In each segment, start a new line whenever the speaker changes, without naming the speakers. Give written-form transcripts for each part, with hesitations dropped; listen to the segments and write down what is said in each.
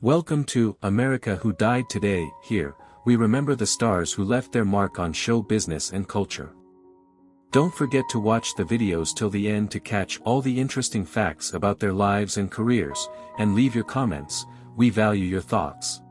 Welcome to America Who Died Today. Here, we remember the stars who left their mark on show business and culture. Don't forget to watch the videos till the end to catch all the interesting facts about their lives and careers, and leave your comments. We value your thoughts.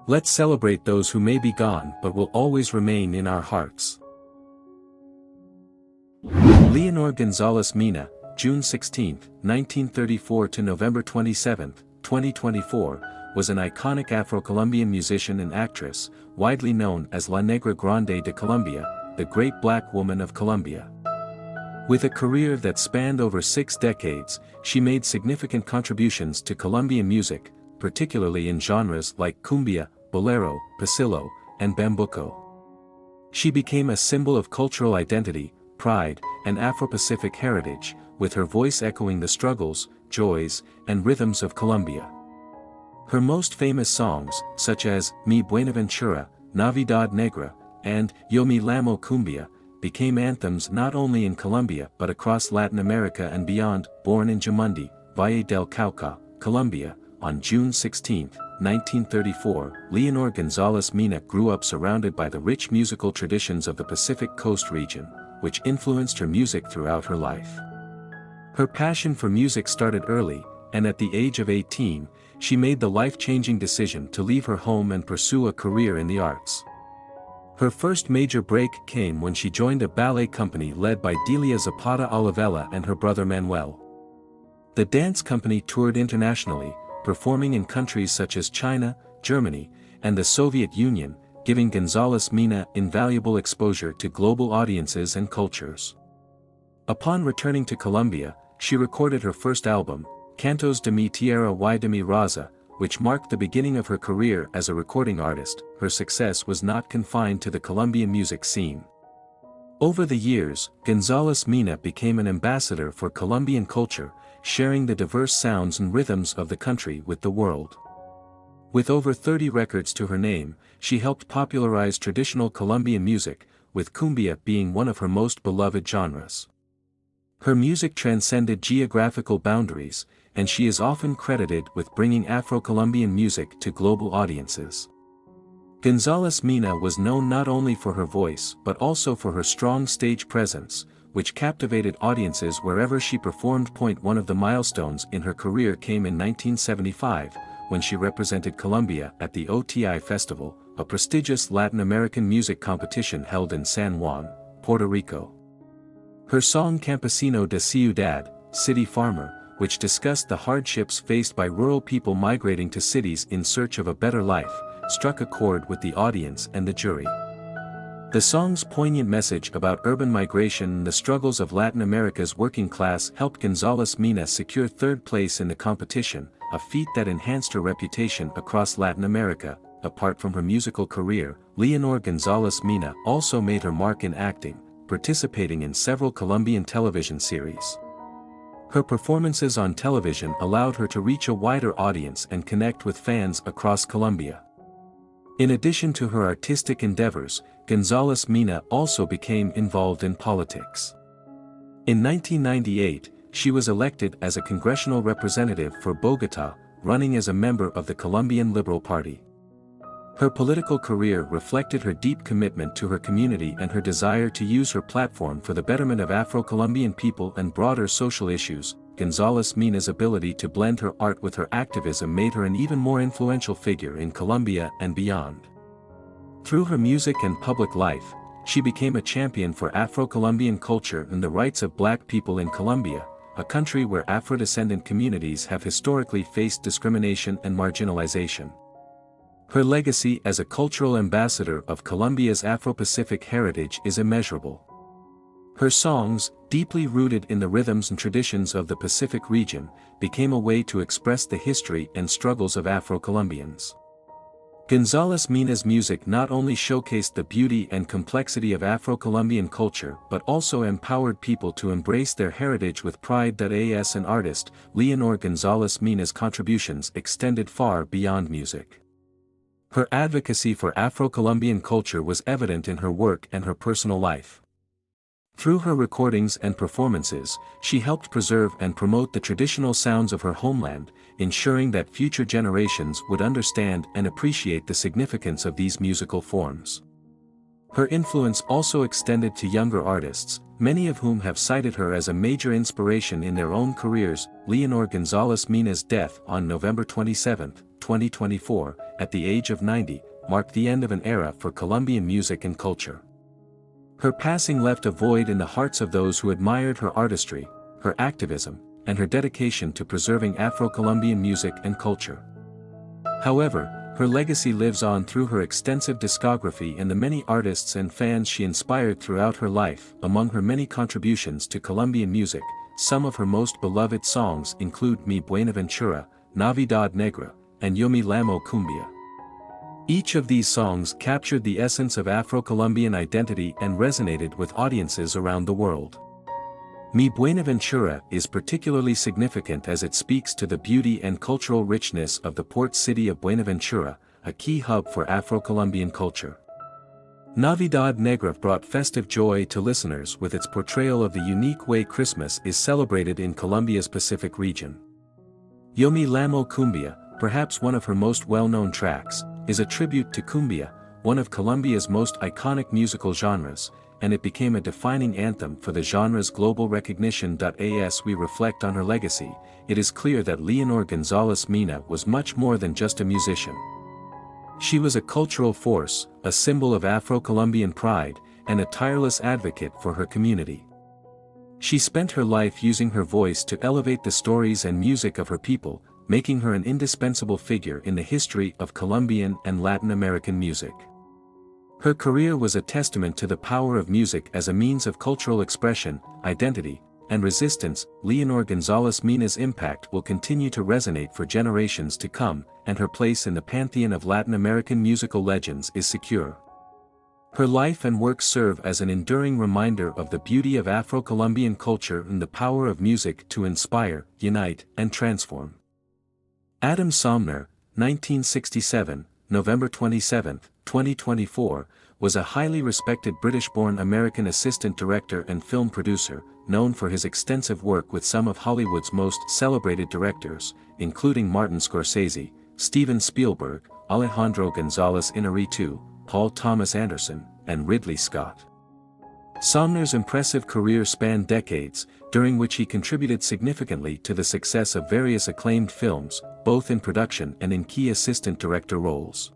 Let's celebrate those who may be gone but will always remain in our hearts. Leonor González Mina, June 16, 1934 to November 27, 2024, was an iconic Afro-Colombian musician and actress, widely known as La Negra Grande de Colombia, the Great Black Woman of Colombia. With a career that spanned over 6 decades, she made significant contributions to Colombian music, particularly in genres like cumbia, bolero, pasillo, and bambuco. She became a symbol of cultural identity, pride, and Afro-Pacific heritage, with her voice echoing the struggles, joys, and rhythms of Colombia. Her most famous songs, such as Mi Buenaventura, Navidad Negra, and Yo Me Llamo Cumbia, became anthems not only in Colombia but across Latin America and beyond. Born in Jamundí, Valle del Cauca, Colombia, on June 16, 1934, Leonor González Mina grew up surrounded by the rich musical traditions of the Pacific Coast region, which influenced her music throughout her life. Her passion for music started early, and at the age of 18, she made the life-changing decision to leave her home and pursue a career in the arts. Her first major break came when she joined a ballet company led by Delia Zapata Olivella and her brother Manuel. The dance company toured internationally, performing in countries such as China, Germany, and the Soviet Union, giving González Mina invaluable exposure to global audiences and cultures. Upon returning to Colombia, she recorded her first album, Cantos de mi Tierra y de mi Raza, which marked the beginning of her career as a recording artist. Her success was not confined to the Colombian music scene. Over the years, González Mina became an ambassador for Colombian culture, sharing the diverse sounds and rhythms of the country with the world. With over 30 records to her name, she helped popularize traditional Colombian music, with cumbia being one of her most beloved genres. Her music transcended geographical boundaries, and she is often credited with bringing Afro-Colombian music to global audiences. González Mina was known not only for her voice but also for her strong stage presence, which captivated audiences wherever she performed. One of the milestones in her career came in 1975, when she represented Colombia at the OTI Festival, a prestigious Latin American music competition held in San Juan, Puerto Rico. Her song Campesino de Ciudad, City Farmer, which discussed the hardships faced by rural people migrating to cities in search of a better life, struck a chord with the audience and the jury. The song's poignant message about urban migration and the struggles of Latin America's working class helped González Mina secure 3rd place in the competition, a feat that enhanced her reputation across Latin America. Apart from her musical career, Leonor González Mina also made her mark in acting, participating in several Colombian television series. Her performances on television allowed her to reach a wider audience and connect with fans across Colombia. In addition to her artistic endeavors, González Mina also became involved in politics. In 1998, she was elected as a congressional representative for Bogotá, running as a member of the Colombian Liberal Party. Her political career reflected her deep commitment to her community and her desire to use her platform for the betterment of Afro-Colombian people and broader social issues. González Mina's ability to blend her art with her activism made her an even more influential figure in Colombia and beyond. Through her music and public life, she became a champion for Afro-Colombian culture and the rights of Black people in Colombia, a country where Afro-descendant communities have historically faced discrimination and marginalization. Her legacy as a cultural ambassador of Colombia's Afro-Pacific heritage is immeasurable. Her songs, deeply rooted in the rhythms and traditions of the Pacific region, became a way to express the history and struggles of Afro-Colombians. González Mina's music not only showcased the beauty and complexity of Afro-Colombian culture but also empowered people to embrace their heritage with pride. As an artist, Leonor González Mina's contributions extended far beyond music. Her advocacy for Afro-Colombian culture was evident in her work and her personal life. Through her recordings and performances, she helped preserve and promote the traditional sounds of her homeland, ensuring that future generations would understand and appreciate the significance of these musical forms. Her influence also extended to younger artists, many of whom have cited her as a major inspiration in their own careers. Leonor González Mina's death on November 27, 2024, at the age of 90, marked the end of an era for Colombian music and culture. Her passing left a void in the hearts of those who admired her artistry, her activism, and her dedication to preserving Afro-Colombian music and culture. However, her legacy lives on through her extensive discography and the many artists and fans she inspired throughout her life. Among her many contributions to Colombian music, some of her most beloved songs include Mi Buenaventura, Navidad Negra, and Yo Me Llamo Cumbia. Each of these songs captured the essence of Afro-Colombian identity and resonated with audiences around the world. Mi Buenaventura is particularly significant as it speaks to the beauty and cultural richness of the port city of Buenaventura, a key hub for Afro-Colombian culture. Navidad Negra brought festive joy to listeners with its portrayal of the unique way Christmas is celebrated in Colombia's Pacific region. Yo Me Llamo Cumbia, perhaps one of her most well-known tracks, is a tribute to cumbia, one of Colombia's most iconic musical genres, and it became a defining anthem for the genre's global recognition. As we reflect on her legacy, it is clear that Leonor González Mina was much more than just a musician. She was a cultural force, a symbol of Afro-Colombian pride, and a tireless advocate for her community. She spent her life using her voice to elevate the stories and music of her people, making her an indispensable figure in the history of Colombian and Latin American music. Her career was a testament to the power of music as a means of cultural expression, identity, and resistance. Leonor González Mina's impact will continue to resonate for generations to come, and her place in the pantheon of Latin American musical legends is secure. Her life and work serve as an enduring reminder of the beauty of Afro-Colombian culture and the power of music to inspire, unite, and transform. Adam Somner, 1967, November 27, 2024, was a highly respected British-born American assistant director and film producer, known for his extensive work with some of Hollywood's most celebrated directors, including Martin Scorsese, Steven Spielberg, Alejandro González Iñárritu, Paul Thomas Anderson, and Ridley Scott. Somner's impressive career spanned decades, during which he contributed significantly to the success of various acclaimed films, both in production and in key assistant director roles.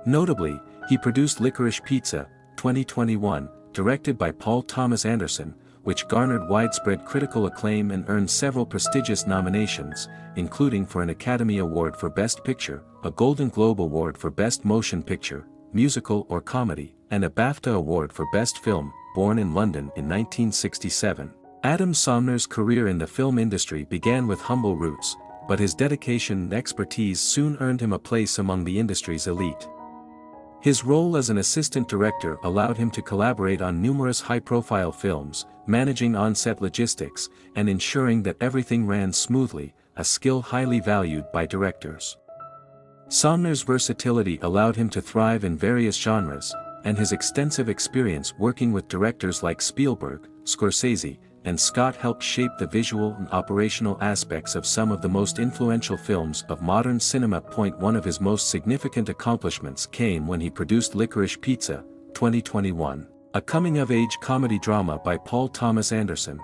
Notably, he produced Licorice Pizza, 2021, directed by Paul Thomas Anderson, which garnered widespread critical acclaim and earned several prestigious nominations, including for an Academy Award for Best Picture, a Golden Globe Award for Best Motion Picture, Musical or Comedy, and a BAFTA Award for Best Film. Born in London in 1967, Adam Somner's career in the film industry began with humble roots, but his dedication and expertise soon earned him a place among the industry's elite. His role as an assistant director allowed him to collaborate on numerous high-profile films, managing on-set logistics, and ensuring that everything ran smoothly, a skill highly valued by directors. Somner's versatility allowed him to thrive in various genres, and his extensive experience working with directors like Spielberg, Scorsese, and Scott helped shape the visual and operational aspects of some of the most influential films of modern cinema. One of his most significant accomplishments came when he produced Licorice Pizza, 2021, a coming-of-age comedy drama by Paul Thomas Anderson.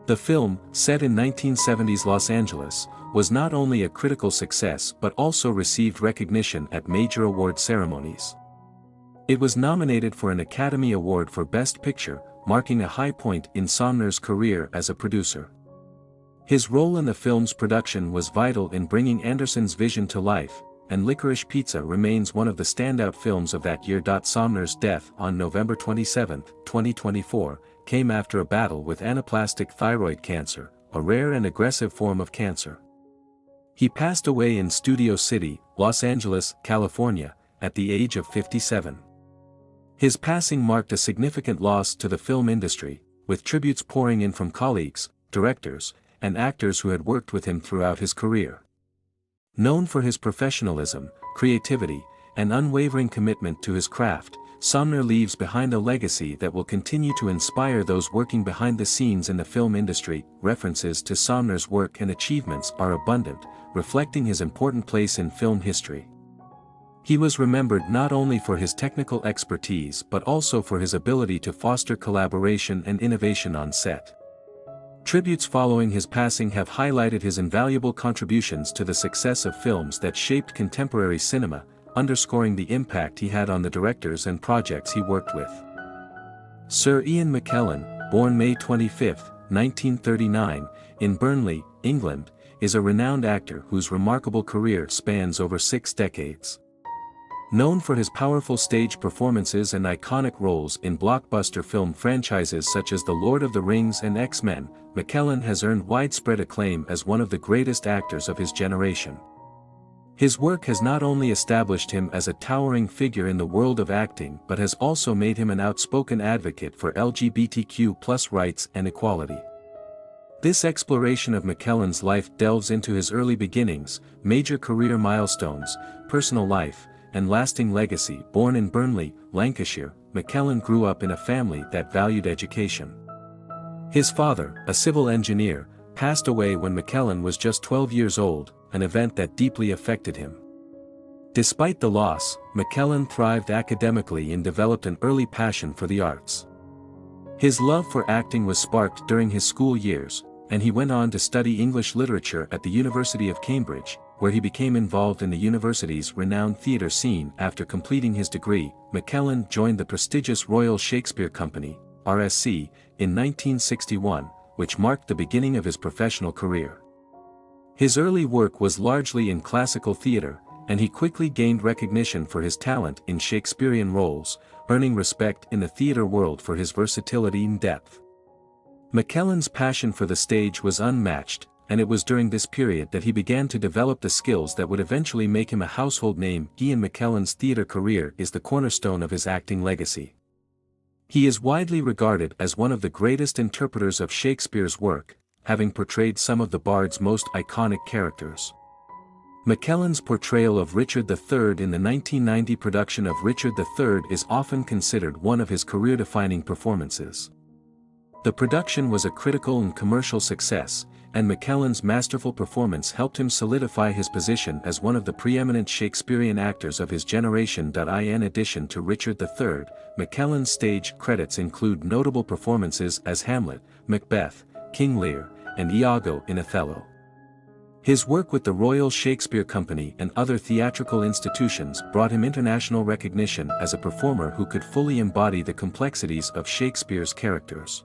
The film, set in 1970s Los Angeles, was not only a critical success but also received recognition at major award ceremonies. It was nominated for an Academy Award for Best Picture, marking a high point in Somner's career as a producer. His role in the film's production was vital in bringing Anderson's vision to life, and Licorice Pizza remains one of the standout films of that year. Somner's death on November 27, 2024, came after a battle with anaplastic thyroid cancer, a rare and aggressive form of cancer. He passed away in Studio City, Los Angeles, California, at the age of 57. His passing marked a significant loss to the film industry, with tributes pouring in from colleagues, directors, and actors who had worked with him throughout his career. Known for his professionalism, creativity, and unwavering commitment to his craft, Somner leaves behind a legacy that will continue to inspire those working behind the scenes in the film industry. References to Somner's work and achievements are abundant, reflecting his important place in film history. He was remembered not only for his technical expertise but also for his ability to foster collaboration and innovation on set. Tributes following his passing have highlighted his invaluable contributions to the success of films that shaped contemporary cinema, underscoring the impact he had on the directors and projects he worked with. Sir Ian McKellen, born May 25, 1939, in Burnley, England, is a renowned actor whose remarkable career spans over 6 decades. Known for his powerful stage performances and iconic roles in blockbuster film franchises such as The Lord of the Rings and X-Men, McKellen has earned widespread acclaim as one of the greatest actors of his generation. His work has not only established him as a towering figure in the world of acting but has also made him an outspoken advocate for LGBTQ+ rights and equality. This exploration of McKellen's life delves into his early beginnings, major career milestones, personal life, and lasting legacy. Born in Burnley, Lancashire, McKellen grew up in a family that valued education. His father, a civil engineer, passed away when McKellen was just 12 years old, an event that deeply affected him. Despite the loss, McKellen thrived academically and developed an early passion for the arts. His love for acting was sparked during his school years, and he went on to study English literature at the University of Cambridge, where he became involved in the university's renowned theatre scene. After completing his degree, McKellen joined the prestigious Royal Shakespeare Company, RSC, in 1961, which marked the beginning of his professional career. His early work was largely in classical theatre, and he quickly gained recognition for his talent in Shakespearean roles, earning respect in the theatre world for his versatility and depth. McKellen's passion for the stage was unmatched, and it was during this period that he began to develop the skills that would eventually make him a household name. Ian McKellen's theatre career is the cornerstone of his acting legacy. He is widely regarded as one of the greatest interpreters of Shakespeare's work, having portrayed some of the Bard's most iconic characters. McKellen's portrayal of Richard III in the 1990 production of Richard III is often considered one of his career-defining performances. The production was a critical and commercial success, and McKellen's masterful performance helped him solidify his position as one of the preeminent Shakespearean actors of his generation. In addition to Richard III, McKellen's stage credits include notable performances as Hamlet, Macbeth, King Lear, and Iago in Othello. His work with the Royal Shakespeare Company and other theatrical institutions brought him international recognition as a performer who could fully embody the complexities of Shakespeare's characters.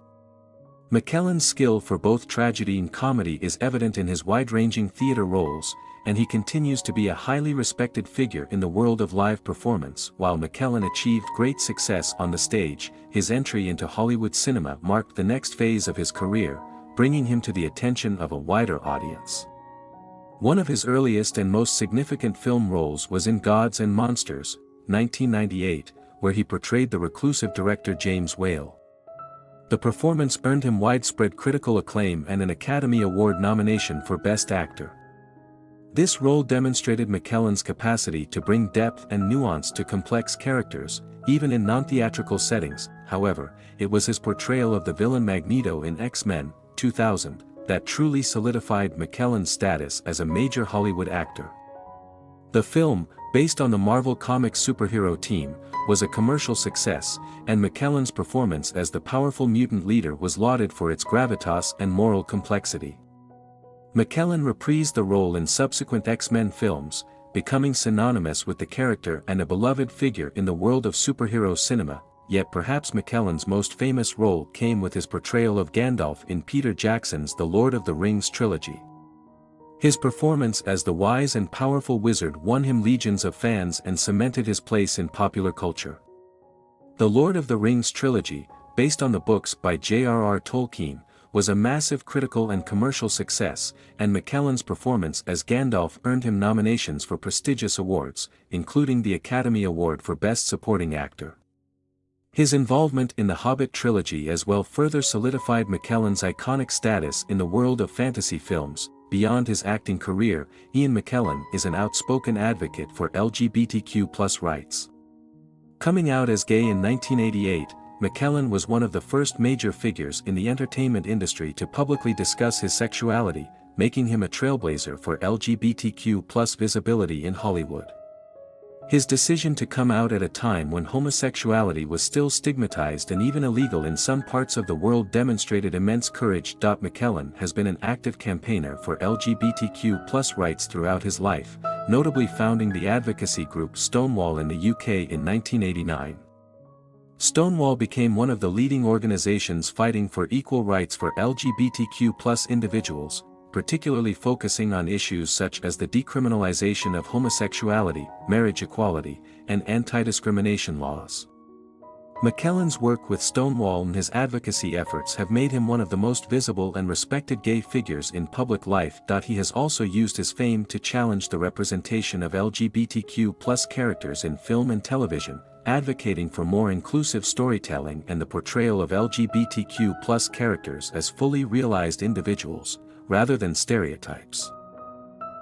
McKellen's skill for both tragedy and comedy is evident in his wide-ranging theatre roles, and he continues to be a highly respected figure in the world of live performance. While McKellen achieved great success on the stage, his entry into Hollywood cinema marked the next phase of his career, bringing him to the attention of a wider audience. One of his earliest and most significant film roles was in Gods and Monsters, 1998, where he portrayed the reclusive director James Whale. The performance earned him widespread critical acclaim and an Academy Award nomination for Best Actor. This role demonstrated McKellen's capacity to bring depth and nuance to complex characters, even in non-theatrical settings. However, it was his portrayal of the villain Magneto in X-Men, 2000, that truly solidified McKellen's status as a major Hollywood actor. The film, based on the Marvel Comics superhero team, was a commercial success, and McKellen's performance as the powerful mutant leader was lauded for its gravitas and moral complexity. McKellen reprised the role in subsequent X-Men films, becoming synonymous with the character and a beloved figure in the world of superhero cinema, yet perhaps McKellen's most famous role came with his portrayal of Gandalf in Peter Jackson's The Lord of the Rings trilogy. His performance as the wise and powerful wizard won him legions of fans and cemented his place in popular culture. The Lord of the Rings trilogy, based on the books by J.R.R. Tolkien, was a massive critical and commercial success, and McKellen's performance as Gandalf earned him nominations for prestigious awards, including the Academy Award for Best Supporting Actor. His involvement in the Hobbit trilogy as well further solidified McKellen's iconic status in the world of fantasy films. Beyond his acting career, Ian McKellen is an outspoken advocate for LGBTQ+ rights. Coming out as gay in 1988, McKellen was one of the first major figures in the entertainment industry to publicly discuss his sexuality, making him a trailblazer for LGBTQ+ visibility in Hollywood. His decision to come out at a time when homosexuality was still stigmatized and even illegal in some parts of the world demonstrated immense courage. McKellen has been an active campaigner for LGBTQ+ rights throughout his life, notably founding the advocacy group Stonewall in the UK in 1989. Stonewall became one of the leading organizations fighting for equal rights for LGBTQ+ individuals, particularly focusing on issues such as the decriminalization of homosexuality, marriage equality, and anti-discrimination laws. McKellen's work with Stonewall and his advocacy efforts have made him one of the most visible and respected gay figures in public life. He has also used his fame to challenge the representation of LGBTQ+ characters in film and television, advocating for more inclusive storytelling and the portrayal of LGBTQ+ characters as fully realized individuals, rather than stereotypes.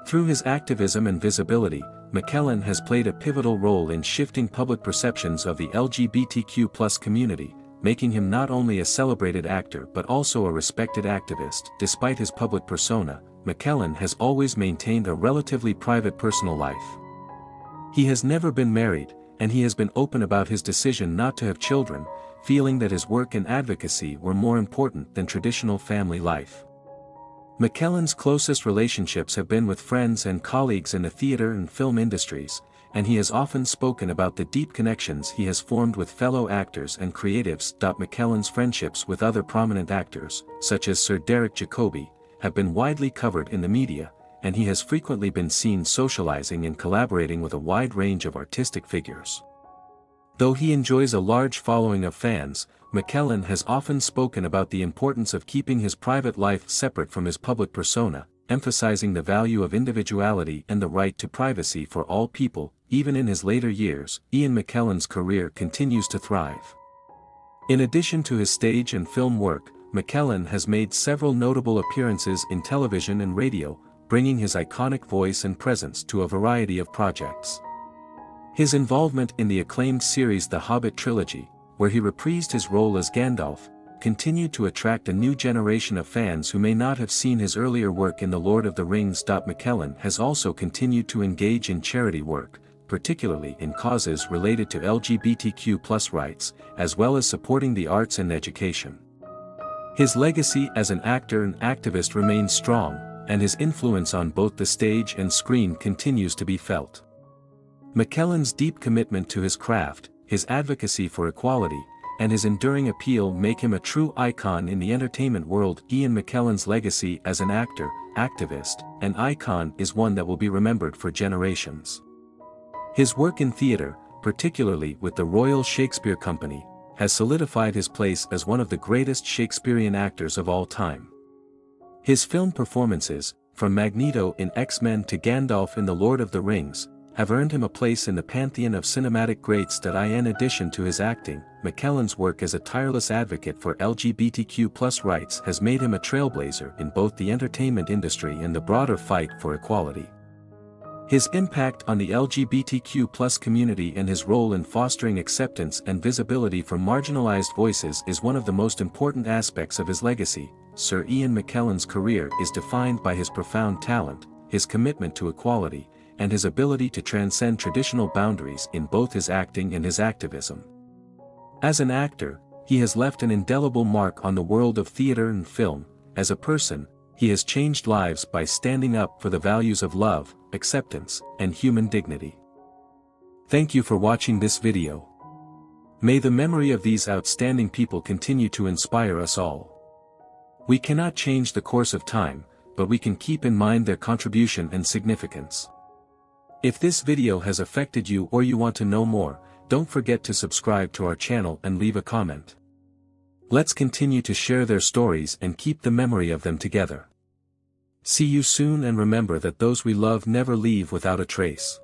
Through his activism and visibility, McKellen has played a pivotal role in shifting public perceptions of the LGBTQ+ community, making him not only a celebrated actor but also a respected activist. Despite his public persona, McKellen has always maintained a relatively private personal life. He has never been married, and he has been open about his decision not to have children, feeling that his work and advocacy were more important than traditional family life. McKellen's closest relationships have been with friends and colleagues in the theater and film industries, and he has often spoken about the deep connections he has formed with fellow actors and creatives. McKellen's friendships with other prominent actors, such as Sir Derek Jacobi, have been widely covered in the media, and he has frequently been seen socializing and collaborating with a wide range of artistic figures. Though he enjoys a large following of fans, McKellen has often spoken about the importance of keeping his private life separate from his public persona, emphasizing the value of individuality and the right to privacy for all people. Even in his later years, Ian McKellen's career continues to thrive. In addition to his stage and film work, McKellen has made several notable appearances in television and radio, bringing his iconic voice and presence to a variety of projects. His involvement in the acclaimed series The Hobbit trilogy, where he reprised his role as Gandalf, continued to attract a new generation of fans who may not have seen his earlier work in The Lord of the Rings. McKellen has also continued to engage in charity work, particularly in causes related to LGBTQ+ rights, as well as supporting the arts and education. His legacy as an actor and activist remains strong, and his influence on both the stage and screen continues to be felt. McKellen's deep commitment to his craft, his advocacy for equality, and his enduring appeal make him a true icon in the entertainment world. Ian McKellen's legacy as an actor, activist, and icon is one that will be remembered for generations. His work in theater, particularly with the Royal Shakespeare Company, has solidified his place as one of the greatest Shakespearean actors of all time. His film performances, from Magneto in X-Men to Gandalf in The Lord of the Rings, have earned him a place in the pantheon of cinematic greats. In addition to his acting, McKellen's work as a tireless advocate for LGBTQ+ rights has made him a trailblazer in both the entertainment industry and the broader fight for equality. His impact on the LGBTQ+ community and his role in fostering acceptance and visibility for marginalized voices is one of the most important aspects of his legacy. Sir Ian McKellen's career is defined by his profound talent, his commitment to equality, and his ability to transcend traditional boundaries in both his acting and his activism. As an actor, he has left an indelible mark on the world of theater and film. As a person, he has changed lives by standing up for the values of love, acceptance, and human dignity. Thank you for watching this video. May the memory of these outstanding people continue to inspire us all. We cannot change the course of time, but we can keep in mind their contribution and significance. If this video has affected you or you want to know more, don't forget to subscribe to our channel and leave a comment. Let's continue to share their stories and keep the memory of them together. See you soon, and remember that those we love never leave without a trace.